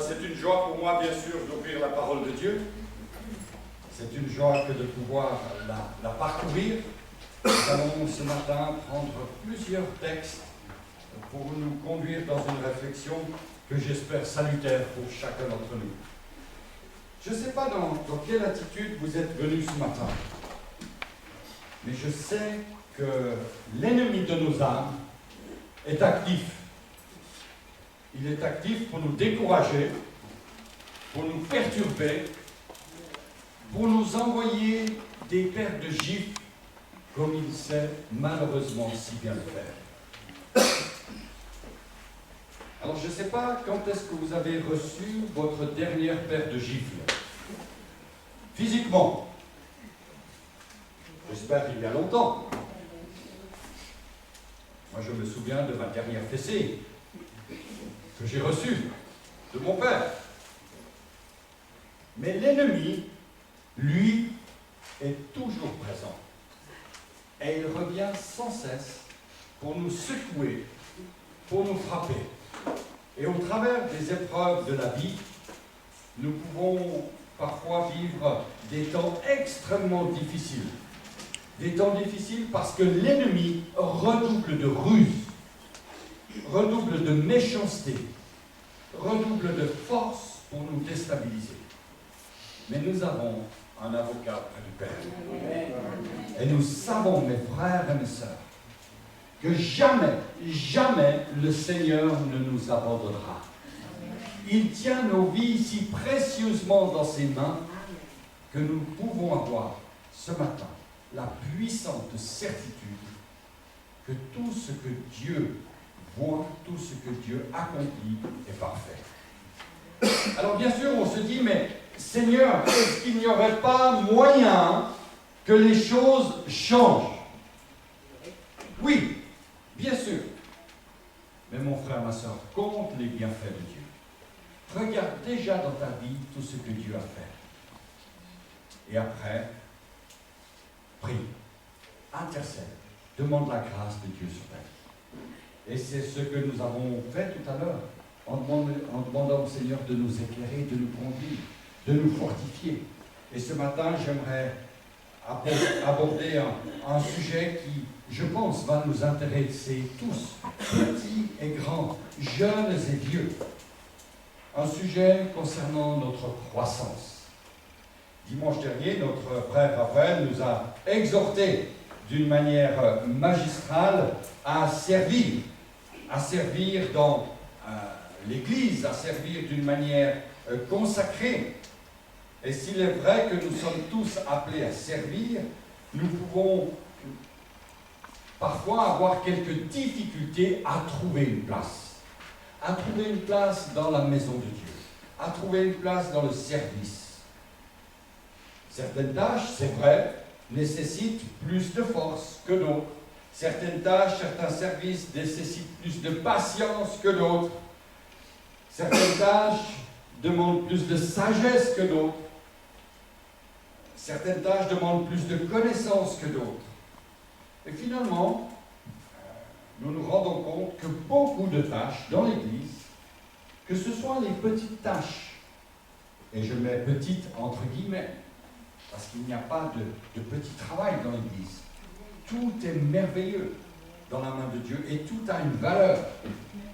C'est une joie pour moi, bien sûr, d'ouvrir la parole de Dieu. C'est une joie que de pouvoir la parcourir. Nous allons ce matin prendre plusieurs textes pour nous conduire dans une réflexion que j'espère salutaire pour chacun d'entre nous. Je ne sais pas dans quelle attitude vous êtes venus ce matin, mais je sais que l'ennemi de nos âmes est actif. Il est actif pour nous décourager, pour nous perturber, pour nous envoyer des paires de gifles comme il sait malheureusement si bien le faire. Alors je ne sais pas quand est-ce que vous avez reçu votre dernière paire de gifles. Physiquement. J'espère qu'il y a longtemps. Moi je me souviens de ma dernière fessée que j'ai reçue de mon père. Mais l'ennemi, lui, est toujours présent. Et il revient sans cesse pour nous secouer, pour nous frapper. Et au travers des épreuves de la vie, nous pouvons parfois vivre des temps extrêmement difficiles. Des temps difficiles parce que l'ennemi redouble de ruse, redouble de méchanceté, redouble de force pour nous déstabiliser. Mais nous avons un avocat près du Père. Et nous savons, mes frères et mes sœurs, que jamais, jamais le Seigneur ne nous abandonnera. Il tient nos vies si précieusement dans ses mains que nous pouvons avoir ce matin la puissante certitude que tout ce que Dieu voit, tout ce que Dieu accomplit est parfait. Alors bien sûr, on se dit, mais Seigneur, est-ce qu'il n'y aurait pas moyen que les choses changent? Oui, bien sûr. Mais mon frère, ma soeur, compte les bienfaits de Dieu. Regarde déjà dans ta vie tout ce que Dieu a fait. Et après, prie, intercède, demande la grâce de Dieu sur ta vie. Et c'est ce que nous avons fait tout à l'heure, en demandant au Seigneur de nous éclairer, de nous conduire, de nous fortifier. Et ce matin, j'aimerais aborder un sujet qui, je pense, va nous intéresser tous, petits et grands, jeunes et vieux. Un sujet concernant notre croissance. Dimanche dernier, notre frère Raphaël nous a exhortés d'une manière magistrale à servir dans l'Église, à servir d'une manière consacrée. Et s'il est vrai que nous sommes tous appelés à servir, nous pouvons parfois avoir quelques difficultés à trouver une place. À trouver une place dans la maison de Dieu. À trouver une place dans le service. Certaines tâches, c'est vrai, nécessitent plus de force que d'autres. Certaines tâches, certains services nécessitent plus de patience que d'autres. Certaines tâches demandent plus de sagesse que d'autres. Certaines tâches demandent plus de connaissances que d'autres. Et finalement, nous nous rendons compte que beaucoup de tâches dans l'Église, que ce soit les petites tâches, et je mets petites entre guillemets, parce qu'il n'y a pas de petit travail dans l'Église. Tout est merveilleux dans la main de Dieu et tout a une valeur.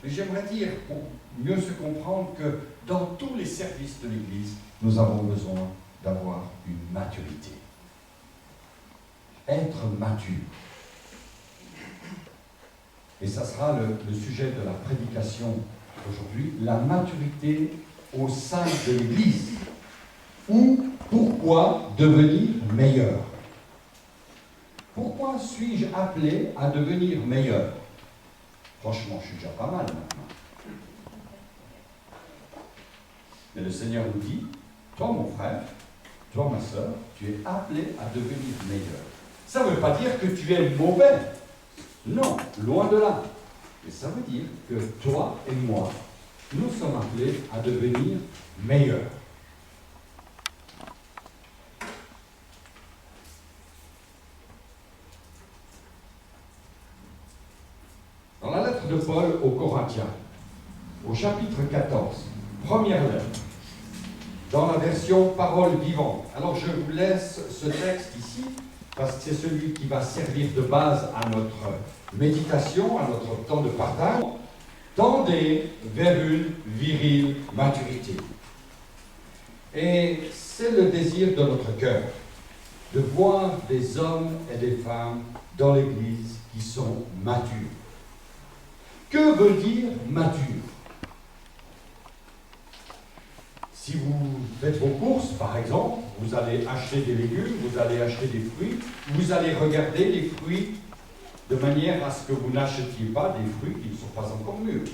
Mais j'aimerais dire, pour mieux se comprendre, que dans tous les services de l'Église, nous avons besoin d'avoir une maturité. Être mature. Et ça sera le sujet de la prédication aujourd'hui, la maturité au sein de l'Église. Ou pourquoi devenir meilleur? Pourquoi suis-je appelé à devenir meilleur? Franchement, je suis déjà pas mal maintenant. Mais le Seigneur nous dit, toi mon frère, toi ma soeur, tu es appelé à devenir meilleur. Ça ne veut pas dire que tu es mauvais. Non, loin de là. Mais ça veut dire que toi et moi, nous sommes appelés à devenir meilleurs. Dans la lettre de Paul aux Corinthiens, au chapitre 14, première lettre, dans la version parole vivante. Alors je vous laisse ce texte ici, parce que c'est celui qui va servir de base à notre méditation, à notre temps de partage. Tendez vers une virile maturité. Et c'est le désir de notre cœur, de voir des hommes et des femmes dans l'Église qui sont matures. Que veut dire mature? Si vous faites vos courses, par exemple, vous allez acheter des légumes, vous allez acheter des fruits, vous allez regarder les fruits de manière à ce que vous n'achetiez pas des fruits qui ne sont pas encore mûrs.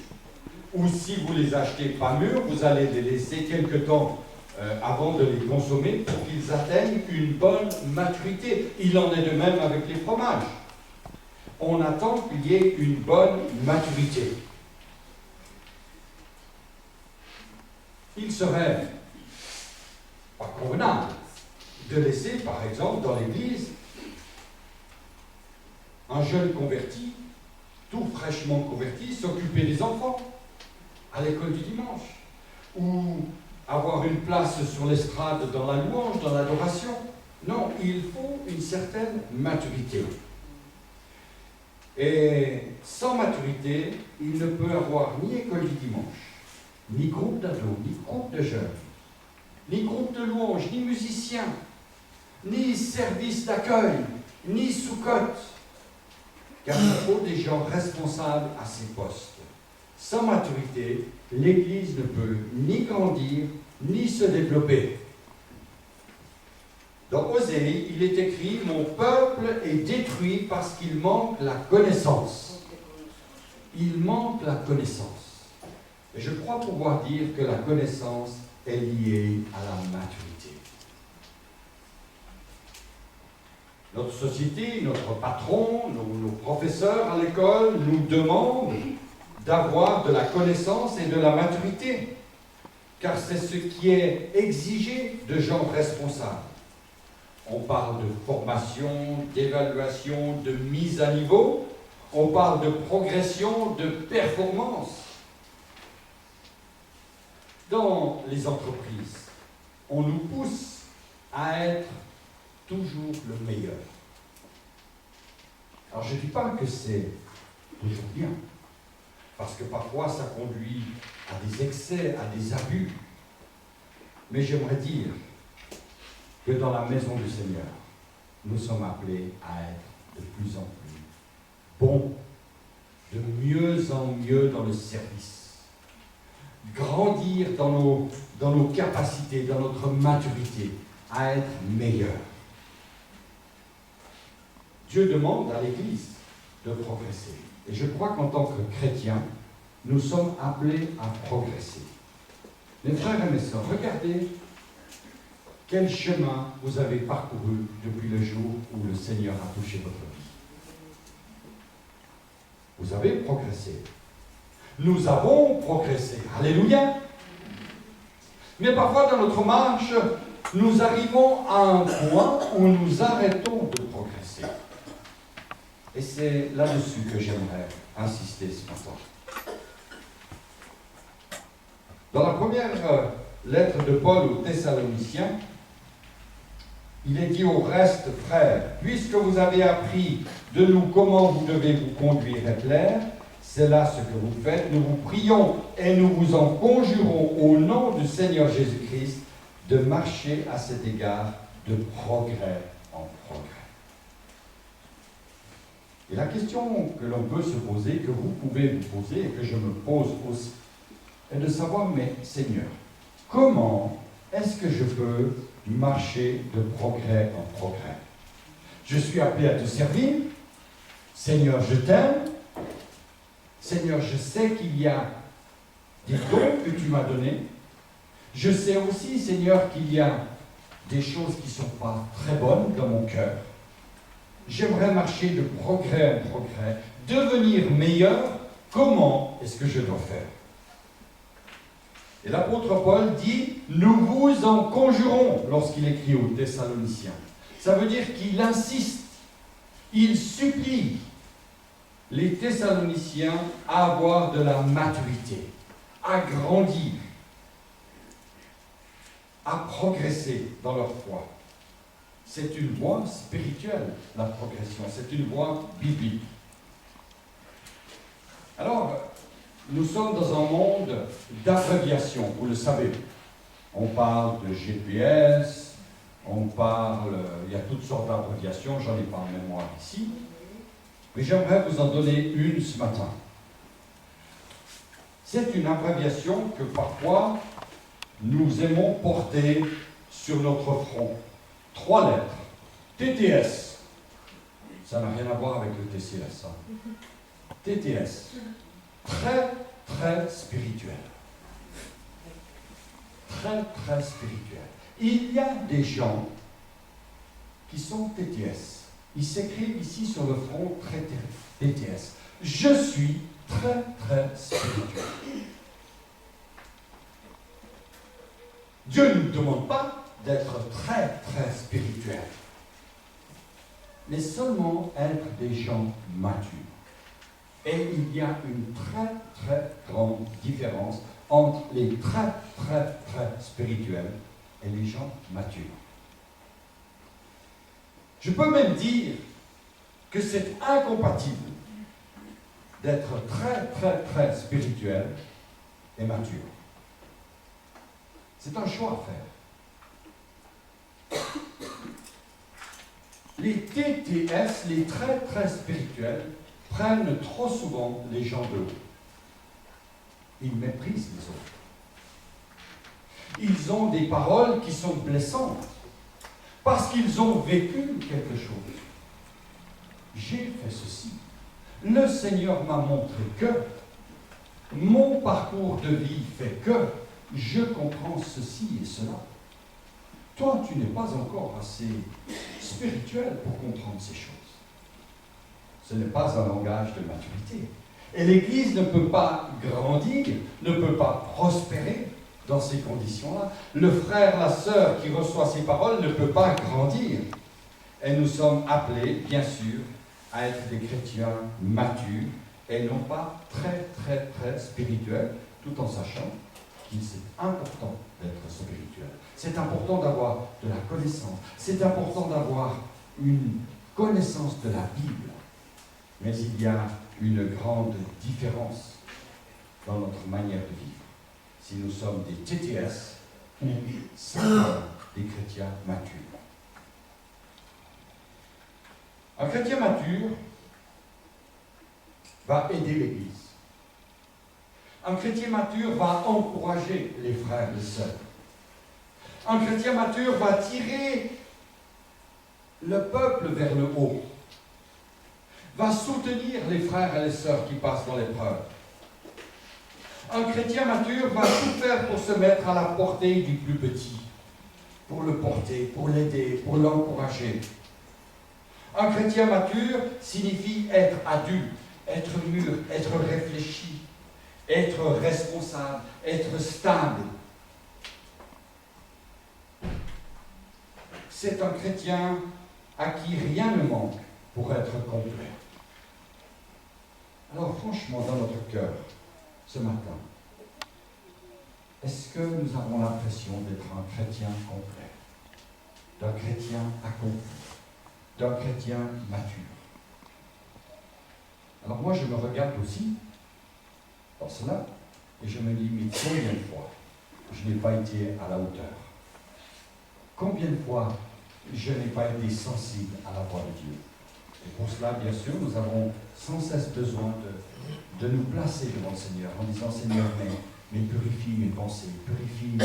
Ou si vous les achetez pas mûrs, vous allez les laisser quelque temps avant de les consommer pour qu'ils atteignent une bonne maturité. Il en est de même avec les fromages. On attend qu'il y ait une bonne maturité. Il serait pas convenable de laisser, par exemple, dans l'Église, un jeune converti, tout fraîchement converti, s'occuper des enfants à l'école du dimanche, ou avoir une place sur l'estrade dans la louange, dans l'adoration. Non, il faut une certaine maturité. Et sans maturité, il ne peut avoir ni école du dimanche, ni groupe d'ados, ni groupe de jeunes, ni groupe de louange, ni musicien, ni service d'accueil, ni sous-cote. Car il faut des gens responsables à ces postes. Sans maturité, l'Église ne peut ni grandir, ni se développer. Dans Osée, il est écrit « Mon peuple est détruit parce qu'il manque la connaissance. » Il manque la connaissance. Et je crois pouvoir dire que la connaissance est liée à la maturité. Notre société, notre patron, nos professeurs à l'école nous demandent d'avoir de la connaissance et de la maturité, car c'est ce qui est exigé de gens responsables. On parle de formation, d'évaluation, de mise à niveau, on parle de progression, de performance. Dans les entreprises, on nous pousse à être toujours le meilleur. Alors je ne dis pas que c'est toujours bien, parce que parfois ça conduit à des excès, à des abus. Mais j'aimerais dire que dans la maison du Seigneur, nous sommes appelés à être de plus en plus bons, de mieux en mieux dans le service, grandir dans nos capacités, dans notre maturité, à être meilleurs. Dieu demande à l'Église de progresser. Et je crois qu'en tant que chrétiens, nous sommes appelés à progresser. Mes frères et mes sœurs, regardez quel chemin vous avez parcouru depuis le jour où le Seigneur a touché votre vie. Vous avez progressé. Nous avons progressé. Alléluia. Mais parfois dans notre marche, nous arrivons à un point où nous arrêtons de progresser. Et c'est là-dessus que j'aimerais insister ce matin. Dans la première lettre de Paul aux Thessaloniciens, il est dit au reste, frères, puisque vous avez appris de nous comment vous devez vous conduire et plaire, c'est là ce que vous faites. Nous vous prions et nous vous en conjurons au nom du Seigneur Jésus-Christ de marcher à cet égard de progrès en progrès. Et la question que l'on peut se poser, que vous pouvez vous poser et que je me pose aussi, est de savoir, mais Seigneur, comment est-ce que je peux marcher de progrès en progrès? Je suis appelé à te servir. Seigneur, je t'aime. Seigneur, je sais qu'il y a des dons que tu m'as donnés. Je sais aussi, Seigneur, qu'il y a des choses qui ne sont pas très bonnes dans mon cœur. J'aimerais marcher de progrès en progrès, devenir meilleur. Comment est-ce que je dois faire? Et l'apôtre Paul dit « Nous vous en conjurons » lorsqu'il écrit aux Thessaloniciens. Ça veut dire qu'il insiste, il supplie les Thessaloniciens à avoir de la maturité, à grandir. à progresser dans leur foi. C'est une voie spirituelle, la progression. C'est une voie biblique. Alors, nous sommes dans un monde d'abréviation, vous le savez. On parle de GPS, il y a toutes sortes d'abréviations, j'en ai pas en mémoire ici. Mais j'aimerais vous en donner une ce matin. C'est une abréviation que parfois nous aimons porter sur notre front. 3 lettres. TTS. Ça n'a rien à voir avec le TCS. TTS. Très, très spirituel. Très, très spirituel. Il y a des gens qui sont TTS. Ils s'écrivent ici sur le front très TTS. Je suis très, très spirituel. Dieu ne nous demande pas d'être très, très spirituel, mais seulement être des gens matures. Et il y a une très, très grande différence entre les très, très, très spirituels et les gens matures. Je peux même dire que c'est incompatible d'être très, très, très spirituel et mature. C'est un choix à faire. Les TTS, les très, très spirituels, prennent trop souvent les gens de haut. Ils méprisent les autres. Ils ont des paroles qui sont blessantes parce qu'ils ont vécu quelque chose. J'ai fait ceci. Le Seigneur m'a montré que mon parcours de vie fait que je comprends ceci et cela. Toi, tu n'es pas encore assez spirituel pour comprendre ces choses. Ce n'est pas un langage de maturité. Et l'Église ne peut pas grandir, ne peut pas prospérer dans ces conditions-là. Le frère, la sœur qui reçoit ces paroles ne peut pas grandir. Et nous sommes appelés, bien sûr, à être des chrétiens matures et non pas très, très, très spirituels, tout en sachant qu'il est important d'être spirituel. C'est important d'avoir de la connaissance. C'est important d'avoir une connaissance de la Bible. Mais il y a une grande différence dans notre manière de vivre. Si nous sommes des TTS ou simplement des chrétiens matures. Un chrétien mature va aider l'Église. Un chrétien mature va encourager les frères et les sœurs. Un chrétien mature va tirer le peuple vers le haut. Va soutenir les frères et les sœurs qui passent dans l'épreuve. Un chrétien mature va tout faire pour se mettre à la portée du plus petit, pour le porter, pour l'aider, pour l'encourager. Un chrétien mature signifie être adulte, être mûr, être réfléchi, être responsable, être stable. C'est un chrétien à qui rien ne manque pour être complet. Alors franchement, dans notre cœur, ce matin, est-ce que nous avons l'impression d'être un chrétien complet, d'un chrétien accompli, d'un chrétien mature? Alors moi, je me regarde aussi dans cela et je me dis, mais combien de fois je n'ai pas été à la hauteur? Combien de fois je n'ai pas été sensible à la voix de Dieu? Et pour cela, bien sûr, nous avons sans cesse besoin de nous placer devant le Seigneur en disant, Seigneur, mais purifie mes pensées, purifie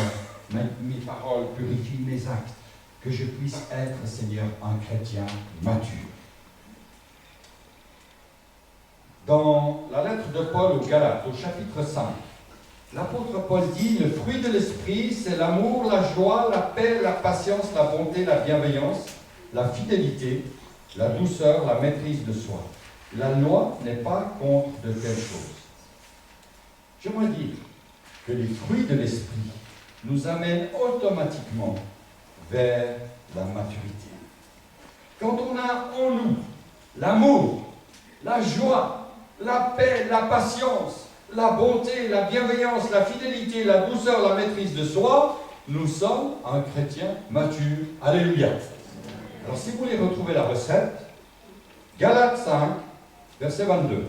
mes paroles, purifie mes actes, que je puisse être, Seigneur, un chrétien mature. Dans la lettre de Paul aux Galates, au chapitre 5, l'apôtre Paul dit, le fruit de l'esprit, c'est l'amour, la joie, la paix, la patience, la bonté, la bienveillance, la fidélité, la douceur, la maîtrise de soi. La loi n'est pas contre de telles choses. J'aimerais dire que les fruits de l'esprit nous amènent automatiquement vers la maturité. Quand on a en nous l'amour, la joie, la paix, la patience, la bonté, la bienveillance, la fidélité, la douceur, la maîtrise de soi, nous sommes un chrétien mature. Alléluia. Alors si vous voulez retrouver la recette, Galates 5, verset 22.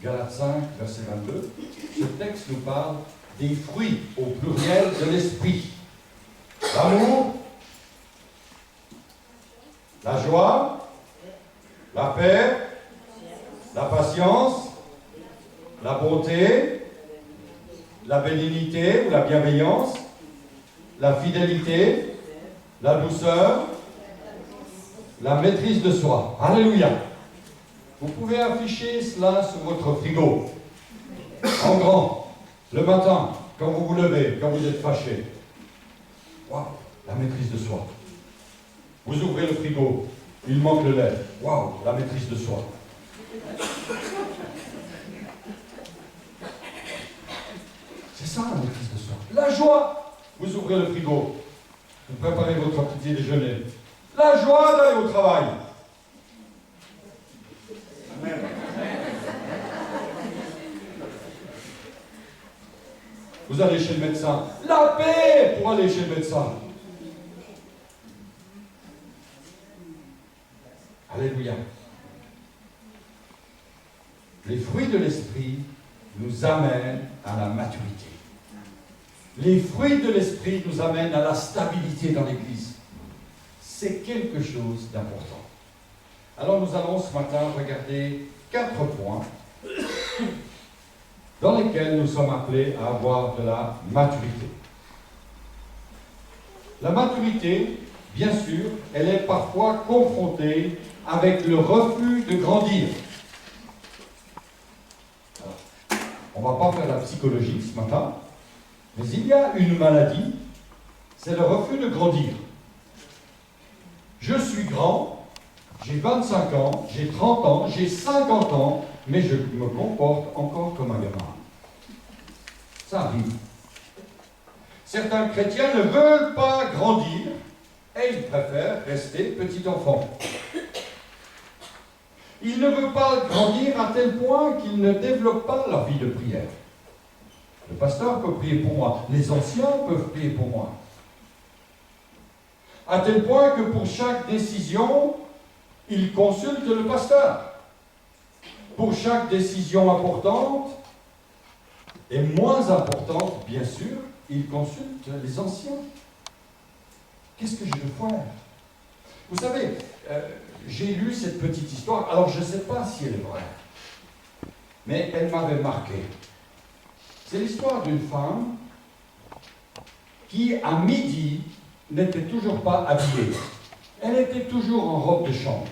Galates 5, verset 22. Ce texte nous parle des fruits au pluriel de l'esprit. L'amour, la joie, la paix, la patience, la bonté, la bénignité ou la bienveillance, la fidélité, la douceur, la maîtrise de soi. Alléluia. Vous pouvez afficher cela sur votre frigo, en grand, le matin, quand vous vous levez, quand vous êtes fâché. Waouh, la maîtrise de soi. Vous ouvrez le frigo, il manque le lait. Waouh, la maîtrise de soi. C'est ça la maîtrise de soi. La joie. Vous ouvrez le frigo, vous préparez votre petit déjeuner. La joie d'aller au travail. Amen. Vous allez chez le médecin. La paix pour aller chez le médecin. Alléluia. Les fruits de l'esprit nous amènent à la maturité. Les fruits de l'esprit nous amènent à la stabilité dans l'Église. C'est quelque chose d'important. Alors nous allons ce matin regarder 4 points dans lesquels nous sommes appelés à avoir de la maturité. La maturité, bien sûr, elle est parfois confrontée avec le refus de grandir. Alors, on ne va pas faire la psychologie ce matin, mais il y a une maladie, c'est le refus de grandir. Je suis grand, j'ai 25 ans, j'ai 30 ans, j'ai 50 ans, mais je me comporte encore comme un gamin. Ça arrive. Certains chrétiens ne veulent pas grandir et ils préfèrent rester petit enfant. Ils ne veulent pas grandir à tel point qu'ils ne développent pas leur vie de prière. Le pasteur peut prier pour moi, les anciens peuvent prier pour moi. À tel point que pour chaque décision, ils consultent le pasteur. Pour chaque décision importante, et moins importante, bien sûr, ils consultent les anciens. Qu'est-ce que je dois faire? Vous savez, j'ai lu cette petite histoire, alors je ne sais pas si elle est vraie, mais elle m'avait marqué. C'est l'histoire d'une femme qui, à midi, n'était toujours pas habillée. Elle était toujours en robe de chambre.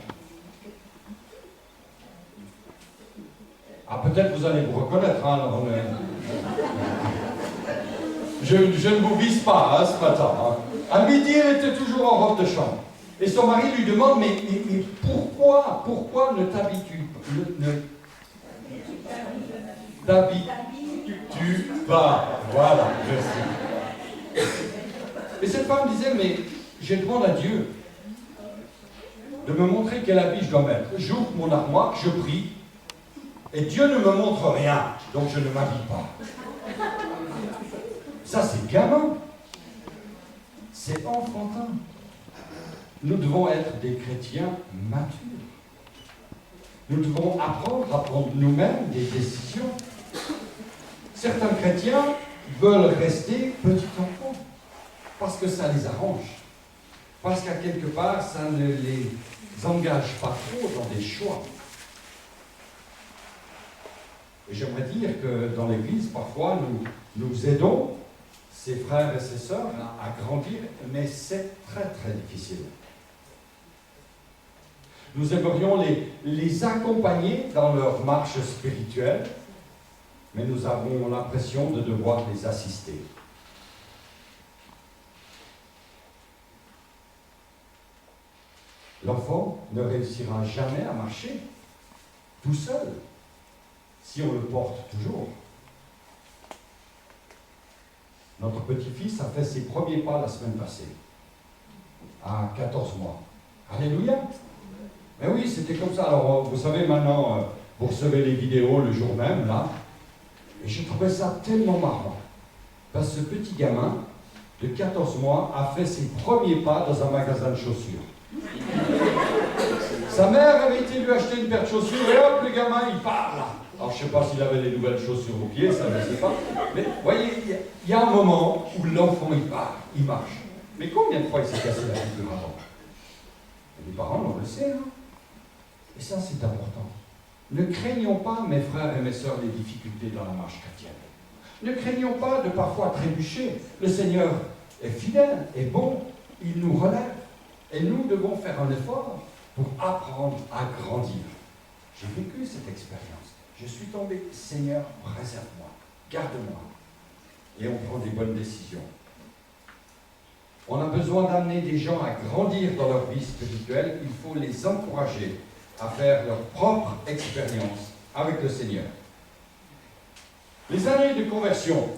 Ah, peut-être vous allez vous reconnaître, hein, alors, je ne vous vise pas hein, ce matin. Hein. À midi, elle était toujours en robe de chambre. Et son mari lui demande, mais pourquoi ne t'habitues pas? Voilà, merci. Et cette femme disait, mais je demande à Dieu de me montrer quel habit je dois mettre. J'ouvre mon armoire, je prie, et Dieu ne me montre rien, donc je ne m'habille pas. Ça, c'est gamin. C'est enfantin. Nous devons être des chrétiens matures. Nous devons apprendre à prendre nous-mêmes des décisions. Certains chrétiens veulent rester petits enfants parce que ça les arrange. Parce qu'à quelque part, ça ne les engage pas trop dans des choix. Et j'aimerais dire que dans l'Église, parfois, nous aidons ses frères et ses sœurs à grandir, mais c'est très très difficile. Nous aimerions les accompagner dans leur marche spirituelle, mais nous avons l'impression de devoir les assister. L'enfant ne réussira jamais à marcher tout seul si on le porte toujours. Notre petit-fils a fait ses premiers pas la semaine passée, à 14 mois. Alléluia! Mais oui, c'était comme ça. Alors, vous savez, maintenant, vous recevez les vidéos le jour même, là, et j'ai trouvé ça tellement marrant. Parce que ce petit gamin, de 14 mois a fait ses premiers pas dans un magasin de chaussures. Sa mère avait été lui acheter une paire de chaussures et hop, le gamin, il part là. Alors, je ne sais pas s'il avait les nouvelles chaussures aux pieds, ça, je ne sais pas. Mais vous voyez, il y a un moment où l'enfant, il part, il marche. Mais combien de fois il s'est cassé la figure avant? Les parents, on le sait. Hein? Et ça, c'est important. Ne craignons pas, mes frères et mes sœurs, les difficultés dans la marche chrétienne. Ne craignons pas de parfois trébucher. Le Seigneur est fidèle, est bon, il nous relève. Et nous devons faire un effort pour apprendre à grandir. J'ai vécu cette expérience. Je suis tombé, Seigneur, préserve-moi, garde-moi. Et on prend des bonnes décisions. On a besoin d'amener des gens à grandir dans leur vie spirituelle. Il faut les encourager à faire leur propre expérience avec le Seigneur. Les années de conversion.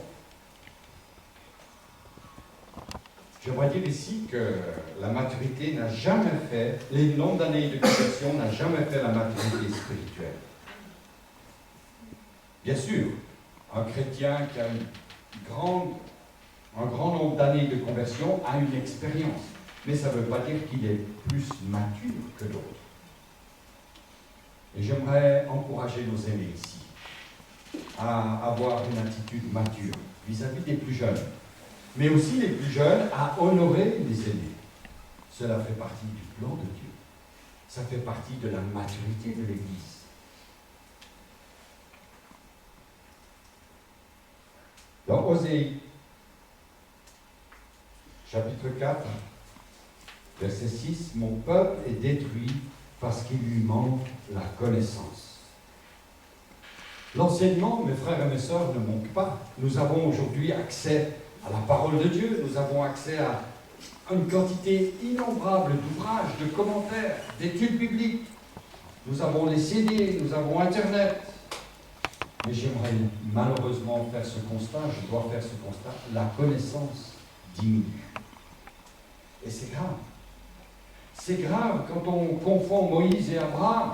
J'aimerais dire ici que la maturité n'a jamais fait, les nombres d'années de conversion n'a jamais fait la maturité spirituelle. Bien sûr, un chrétien qui a un grand nombre d'années de conversion a une expérience, mais ça ne veut pas dire qu'il est plus mature que d'autres. Et j'aimerais encourager nos aînés ici à avoir une attitude mature vis-à-vis des plus jeunes, mais aussi les plus jeunes à honorer les aînés. Cela fait partie du plan de Dieu. Ça fait partie de la maturité de l'Église. Dans Osée, chapitre 4, verset 6, « Mon peuple est détruit parce qu'il lui manque la connaissance. » L'enseignement, mes frères et mes sœurs, ne manque pas. Nous avons aujourd'hui accès à la parole de Dieu, nous avons accès à une quantité innombrable d'ouvrages, de commentaires, d'études bibliques. Nous avons les CD, nous avons Internet. Mais j'aimerais malheureusement faire ce constat, je dois faire ce constat, la connaissance diminue. Et c'est grave. C'est grave quand on confond Moïse et Abraham.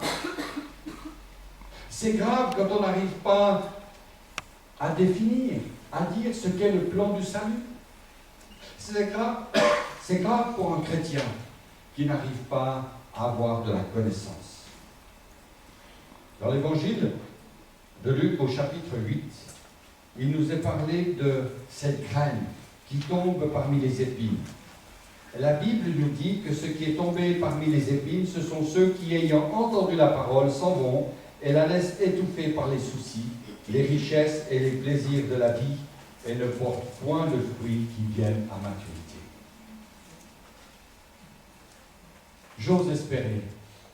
C'est grave quand on n'arrive pas à définir, à dire ce qu'est le plan du salut. C'est grave pour un chrétien qui n'arrive pas à avoir de la connaissance. Dans l'évangile de Luc au chapitre 8, il nous est parlé de cette graine qui tombe parmi les épines. La Bible nous dit que ce qui est tombé parmi les épines, ce sont ceux qui, ayant entendu la parole, s'en vont et la laissent étouffer par les soucis, les richesses et les plaisirs de la vie et ne portent point de fruits qui viennent à maturité. J'ose espérer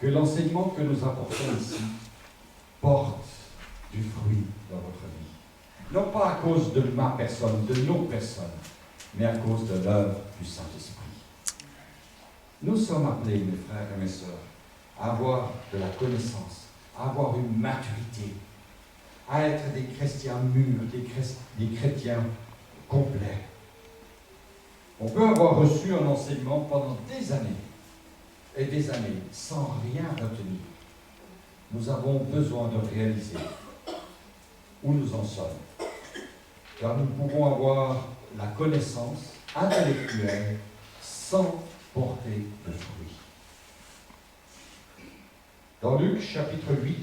que l'enseignement que nous apportons ici porte du fruit dans votre vie. Non pas à cause de ma personne, de nos personnes, mais à cause de l'œuvre du Saint-Esprit. Nous sommes appelés, mes frères et mes sœurs, à avoir de la connaissance, à avoir une maturité, à être des chrétiens mûrs, des chrétiens complets. On peut avoir reçu un enseignement pendant des années et des années sans rien retenir. Nous avons besoin de réaliser où nous en sommes. Car nous pouvons avoir la connaissance intellectuelle sans porter de fruits. Dans Luc chapitre 8,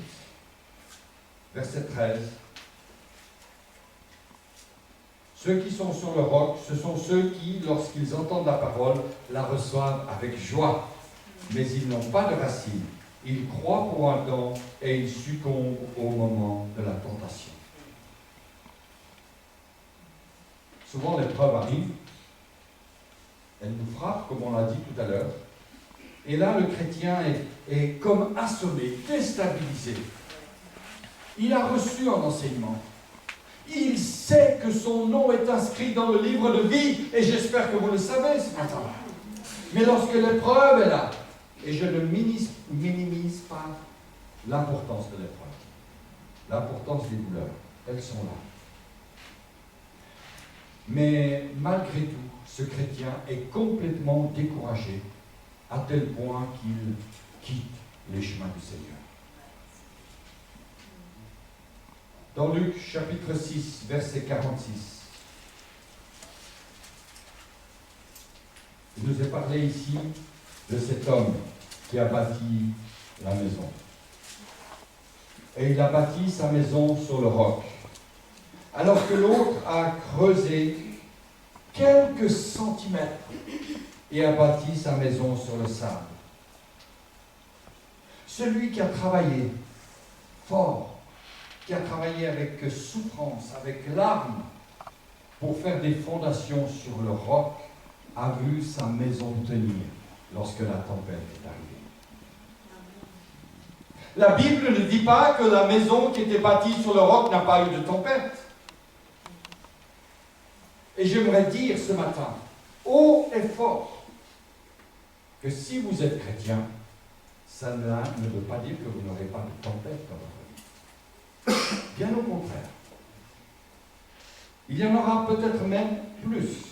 verset 13, ceux qui sont sur le roc, ce sont ceux qui, lorsqu'ils entendent la parole, la reçoivent avec joie. Mais ils n'ont pas de racines. Ils croient pour un temps et ils succombent au moment de la tentation. Souvent, l'épreuve arrive, elle nous frappe, comme on l'a dit tout à l'heure, et là, le chrétien est comme assommé, déstabilisé. Il a reçu un enseignement. Il sait que son nom est inscrit dans le livre de vie, et j'espère que vous le savez ce matin. Mais lorsque l'épreuve est là, et je ne minimise pas l'importance de l'épreuve, l'importance des douleurs, elles sont là. Mais malgré tout, ce chrétien est complètement découragé à tel point qu'il quitte les chemins du Seigneur. Dans Luc chapitre 6, verset 46, Il nous est parlé ici de cet homme qui a bâti la maison. Et il a bâti sa maison sur le roc. Alors que l'autre a creusé quelques centimètres et a bâti sa maison sur le sable. Celui qui a travaillé fort, qui a travaillé avec souffrance, avec larmes, pour faire des fondations sur le roc, a vu sa maison tenir lorsque la tempête est arrivée. La Bible ne dit pas que la maison qui était bâtie sur le roc n'a pas eu de tempête. Et j'aimerais dire ce matin, haut et fort, que si vous êtes chrétien, ça ne veut pas dire que vous n'aurez pas de tempête dans votre vie. Bien au contraire. Il y en aura peut-être même plus.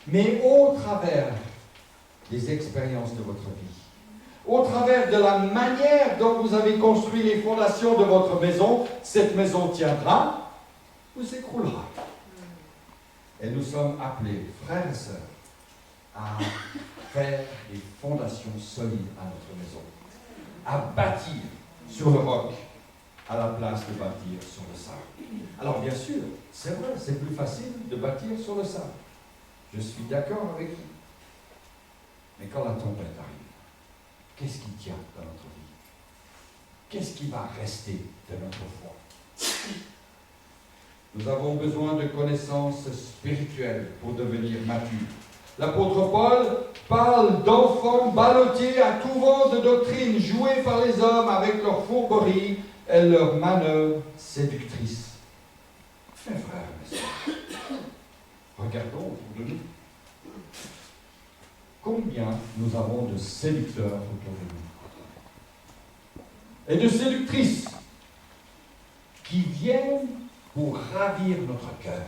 Mais au travers des expériences de votre vie, au travers de la manière dont vous avez construit les fondations de votre maison, cette maison tiendra ou s'écroulera. Et nous sommes appelés, frères et sœurs, à faire des fondations solides à notre maison, à bâtir sur le roc, à la place de bâtir sur le sable. Alors bien sûr, c'est vrai, c'est plus facile de bâtir sur le sable. Je suis d'accord avec vous. Mais quand la tempête arrive, qu'est-ce qui tient dans notre vie? Qu'est-ce qui va rester de notre foi? Nous avons besoin de connaissances spirituelles pour devenir matures. L'apôtre Paul parle d'enfants ballottés à tout vent de doctrine, joués par les hommes avec leurs fourberies et leurs manœuvres séductrices. Mes frères et sœurs, regardons autour de nous. Combien nous avons de séducteurs autour de nous? Et de séductrices qui viennent pour ravir notre cœur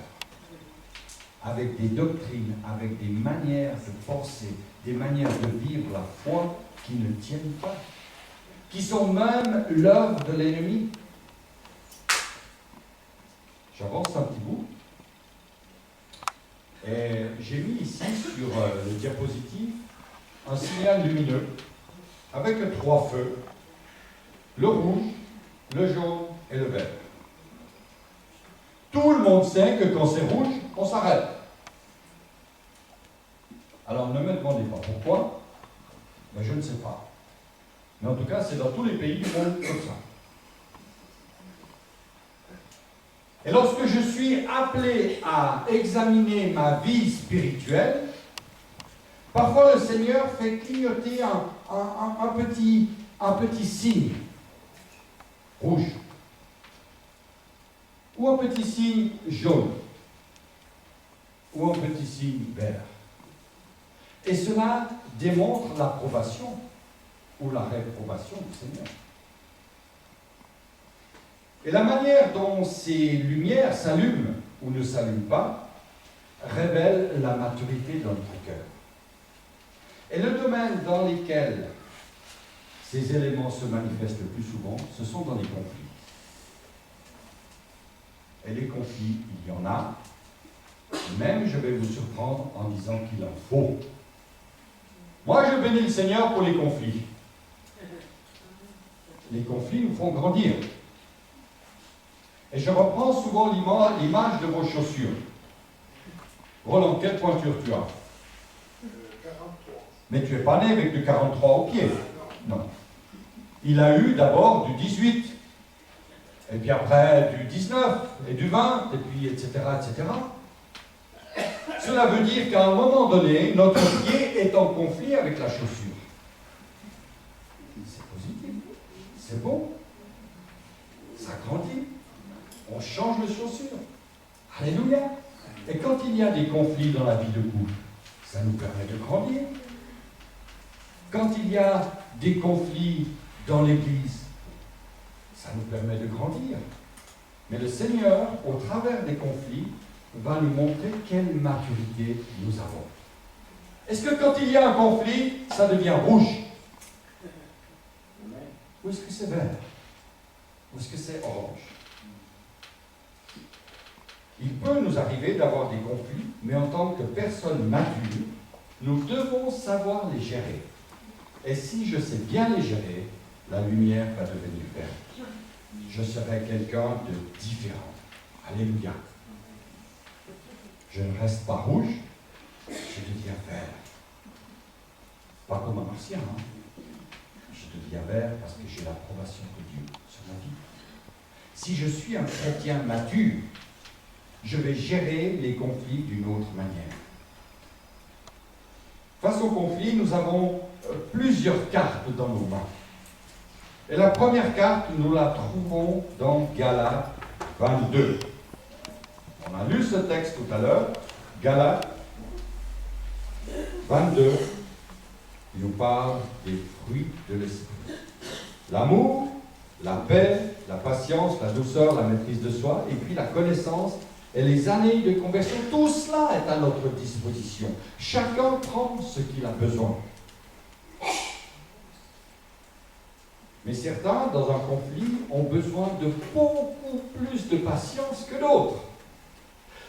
avec des doctrines, avec des manières de penser, des manières de vivre la foi qui ne tiennent pas, qui sont même l'œuvre de l'ennemi. J'avance un petit bout. Et j'ai mis ici sur le diapositive un signal lumineux avec 3 feux, le rouge, le jaune et le vert. Tout le monde sait que quand c'est rouge, on s'arrête. Alors ne me demandez pas pourquoi, mais je ne sais pas. Mais en tout cas, c'est dans tous les pays du monde comme ça. Et lorsque je suis appelé à examiner ma vie spirituelle, parfois le Seigneur fait clignoter un petit signe rouge ou un petit signe jaune ou un petit signe vert. Et cela démontre l'approbation ou la réprobation du Seigneur. Et la manière dont ces lumières s'allument ou ne s'allument pas révèle la maturité de notre cœur. Et le domaine dans lequel ces éléments se manifestent le plus souvent, ce sont dans les conflits. Et les conflits, il y en a. Même, je vais vous surprendre en disant qu'il en faut. Moi, je bénis le Seigneur pour les conflits. Les conflits nous font grandir. Et je reprends souvent l'image de vos chaussures. Roland, quelle pointure tu as? 43. Mais tu n'es pas né avec du 43 au pied. Non. Il a eu d'abord du 18, et puis après du 19, et du 20, et puis etc., etc. Cela veut dire qu'à un moment donné, notre pied est en conflit avec la chaussure. C'est positif, c'est bon, ça grandit, on change de chaussure. Alléluia. Et quand il y a des conflits dans la vie de couple, ça nous permet de grandir. Quand il y a des conflits dans l'Église, ça nous permet de grandir. Mais le Seigneur, au travers des conflits, va nous montrer quelle maturité nous avons. Est-ce que quand il y a un conflit, ça devient rouge? Ou est-ce que c'est vert? Ou est-ce que c'est orange? Il peut nous arriver d'avoir des conflits, mais en tant que personne mature, Nous devons savoir les gérer. Et si je sais bien les gérer, la lumière va devenir verte. Je serai quelqu'un de différent. Alléluia. Je ne reste pas rouge, je deviens vert. Pas comme un martien, hein. Je deviens vert parce que j'ai l'approbation de Dieu sur ma vie. Si je suis un chrétien mature, je vais gérer les conflits d'une autre manière. Face aux conflits, nous avons plusieurs cartes dans nos mains. Et la première carte, nous la trouvons dans Galates 22. On a lu ce texte tout à l'heure. Galates 22, il nous parle des fruits de l'esprit. L'amour, la paix, la patience, la douceur, la maîtrise de soi, et puis la connaissance et les années de conversion. Tout cela est à notre disposition. Chacun prend ce qu'il a besoin. Mais certains, dans un conflit, ont besoin de beaucoup plus de patience que d'autres.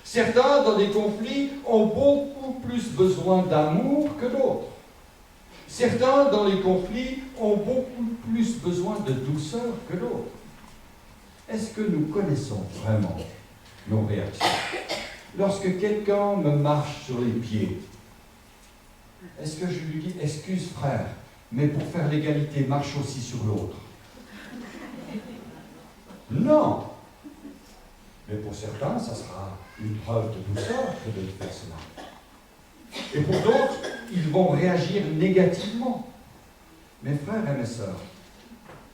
Certains, dans des conflits, ont beaucoup plus besoin d'amour que d'autres. Certains, dans les conflits, ont beaucoup plus besoin de douceur que d'autres. Est-ce que nous connaissons vraiment nos réactions? Lorsque quelqu'un me marche sur les pieds, est-ce que je lui dis « Excuse frère, mais pour faire l'égalité, marche aussi sur l'autre » ? Non. Mais pour certains, ça sera une preuve de douceur que de faire cela. Et pour d'autres, ils vont réagir négativement. Mes frères et mes sœurs,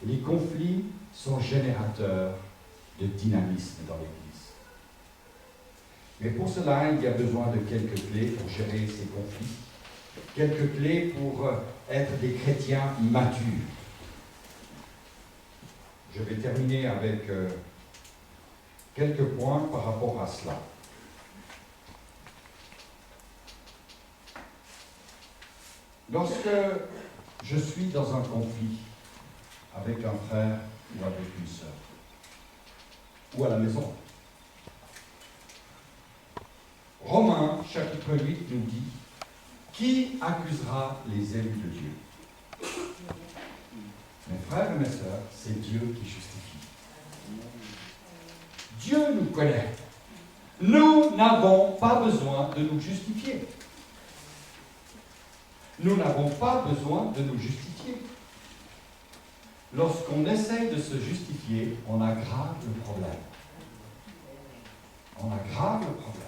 les conflits sont générateurs de dynamisme dans l'Église. Mais pour cela, il y a besoin de quelques clés pour gérer ces conflits, quelques clés pour être des chrétiens matures. Je vais terminer avec quelques points par rapport à cela. Lorsque je suis dans un conflit avec un frère ou avec une sœur, ou à la maison, Romains, chapitre 8, nous dit « Qui accusera les élus de Dieu ?» Mes frères et mes sœurs, c'est Dieu qui justifie. Dieu nous connaît. Nous n'avons pas besoin de nous justifier. Nous n'avons pas besoin de nous justifier. Lorsqu'on essaie de se justifier, on aggrave le problème. On aggrave le problème.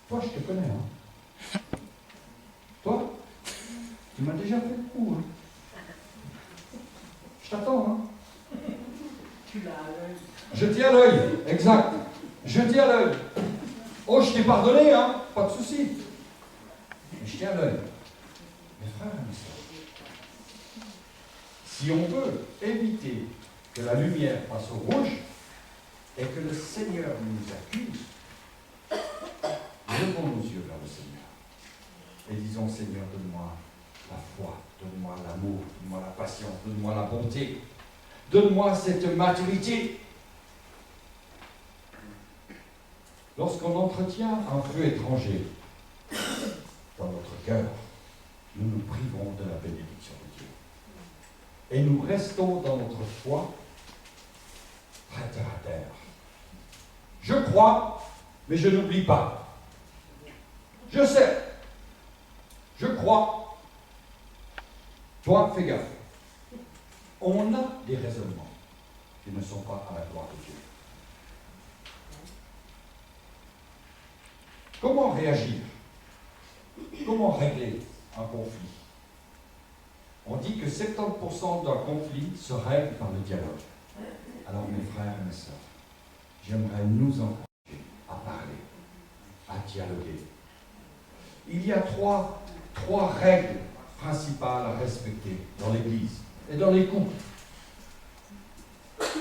Toi, je te connais, hein? Toi, tu m'as déjà fait le coup, hein? Je t'attends, hein? Tu l'as à l'œil. Je tiens l'œil, exact. Je tiens l'œil. Oh, je t'ai pardonné, hein? Pas de souci. Mais je tiens l'œil. Mes frères et mes sœurs, si on veut éviter que la lumière passe au rouge et que le Seigneur nous accuse, levons nos yeux vers le Seigneur et disons, Seigneur, donne-moi la foi, donne-moi l'amour, donne-moi la patience, donne-moi la bonté, donne-moi cette maturité. Lorsqu'on entretient un feu étranger dans notre cœur, nous nous privons de la bénédiction de Dieu. Et nous restons dans notre foi, prêts à terre. Je crois, mais je n'oublie pas. Je sais. Je crois. Toi, fais gaffe. On a des raisonnements qui ne sont pas à la gloire de Dieu. Comment réagir? Comment régler un conflit? On dit que 70% d'un conflit se règle par le dialogue. Alors mes frères et mes sœurs, j'aimerais nous encourager à parler, à dialoguer. Il y a trois règles principales à respecter dans l'Église et dans les couples.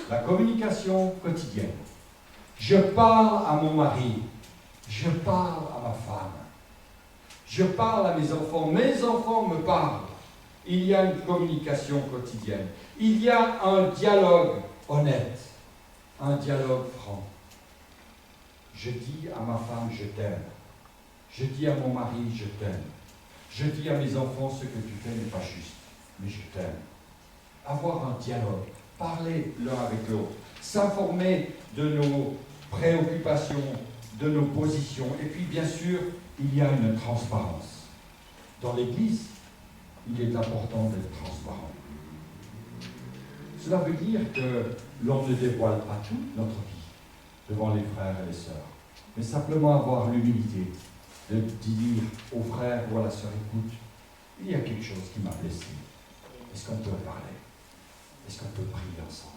La communication quotidienne. Je parle à mon mari, je parle à ma femme, je parle à mes enfants me parlent. Il y a une communication quotidienne. Il y a un dialogue honnête, un dialogue franc. Je dis à ma femme, je t'aime. Je dis à mon mari, je t'aime. Je dis à mes enfants, ce que tu fais n'est pas juste, mais je t'aime. Avoir un dialogue, parler l'un avec l'autre, s'informer de nos préoccupations, de nos positions. Et puis, bien sûr, il y a une transparence. Dans l'Église, il est important d'être transparent. Cela veut dire que l'on ne dévoile pas toute notre vie devant les frères et les sœurs, mais simplement avoir l'humilité de dire aux frères ou à la sœur, écoute, il y a quelque chose qui m'a blessé. Est-ce qu'on peut parler? Est-ce qu'on peut prier ensemble?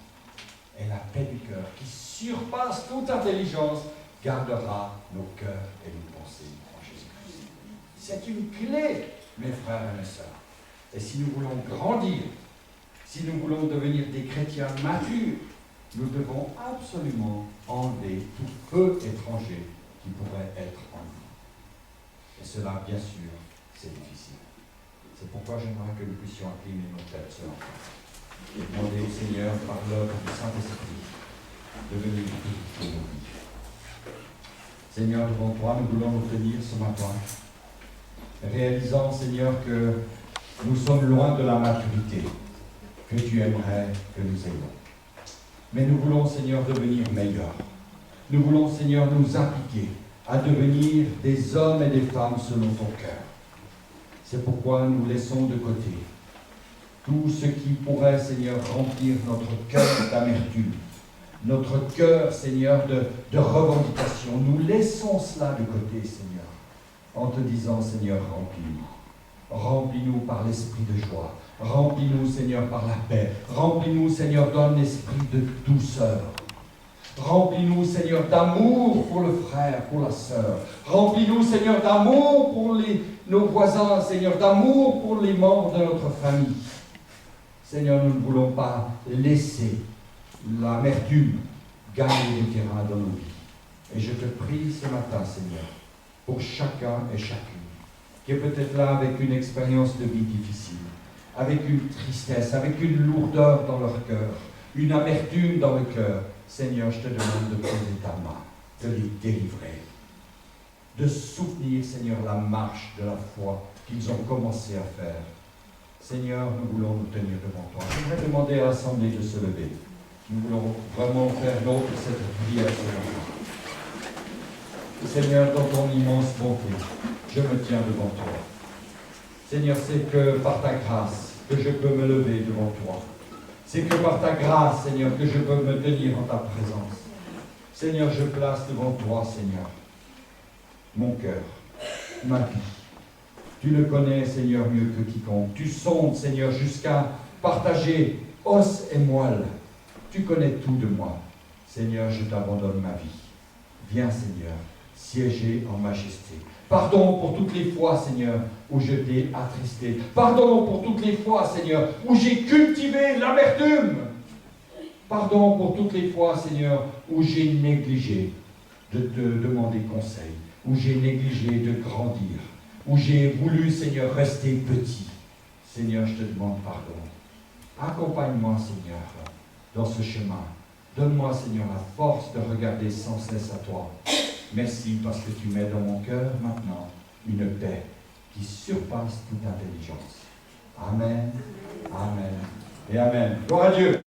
Et la paix du cœur, qui surpasse toute intelligence, gardera nos cœurs et nos pensées en Jésus-Christ. C'est une clé, mes frères et mes sœurs. Et si nous voulons grandir, si nous voulons devenir des chrétiens matures, nous devons absolument enlever tout feu étranger qui pourrait être en nous. Et cela, bien sûr, c'est difficile. C'est pourquoi j'aimerais que nous puissions incliner nos têtes ce matin et demander au Seigneur, par l'œuvre du Saint-Esprit, de venir dans nos vies. Seigneur, devant toi, nous voulons nous tenir ce matin, réalisant, Seigneur, que nous sommes loin de la maturité que tu aimerais que nous ayons. Mais nous voulons, Seigneur, devenir meilleurs. Nous voulons, Seigneur, nous impliquer à devenir des hommes et des femmes selon ton cœur. C'est pourquoi nous laissons de côté tout ce qui pourrait, Seigneur, remplir notre cœur d'amertume, notre cœur, Seigneur, de revendication. Nous laissons cela de côté, Seigneur, en te disant, Seigneur, remplis-nous. Remplis-nous par l'esprit de joie. Remplis-nous, Seigneur, par la paix. Remplis-nous, Seigneur, d'un esprit de douceur. Remplis-nous, Seigneur, d'amour pour le frère, pour la sœur. Remplis-nous, Seigneur, d'amour pour nos voisins, Seigneur, d'amour pour les membres de notre famille. Seigneur, nous ne voulons pas laisser l'amertume gagner du terrain dans nos vies. Et je te prie ce matin, Seigneur, pour chacun et chacune, qui est peut-être là avec une expérience de vie difficile, avec une tristesse, avec une lourdeur dans leur cœur, une amertume dans le cœur. Seigneur, je te demande de poser ta main, de les délivrer, de soutenir, Seigneur, la marche de la foi qu'ils ont commencé à faire. Seigneur, nous voulons nous tenir devant toi. J'aimerais demander à l'Assemblée de se lever. Nous voulons vraiment faire nôtre cette prière ce matin. Seigneur, dans ton immense bonté, je me tiens devant toi. Seigneur, c'est que par ta grâce que je peux me lever devant toi. C'est que par ta grâce, Seigneur, que je peux me tenir en ta présence. Seigneur, je place devant toi, Seigneur, mon cœur, ma vie. Tu le connais, Seigneur, mieux que quiconque. Tu sondes, Seigneur, jusqu'à partager os et moelle. Tu connais tout de moi. Seigneur, je t'abandonne ma vie. Viens, Seigneur, siéger en majesté. Pardon pour toutes les fois, Seigneur, où je t'ai attristé. Pardon pour toutes les fois, Seigneur, où j'ai cultivé l'amertume. Pardon pour toutes les fois, Seigneur, où j'ai négligé de te demander conseil, où j'ai négligé de grandir, où j'ai voulu, Seigneur, rester petit. Seigneur, je te demande pardon. Accompagne-moi, Seigneur, dans ce chemin. Donne-moi, Seigneur, la force de regarder sans cesse à toi. Merci parce que tu mets dans mon cœur maintenant une paix qui surpasse toute intelligence. Amen, amen et amen. Gloire à Dieu.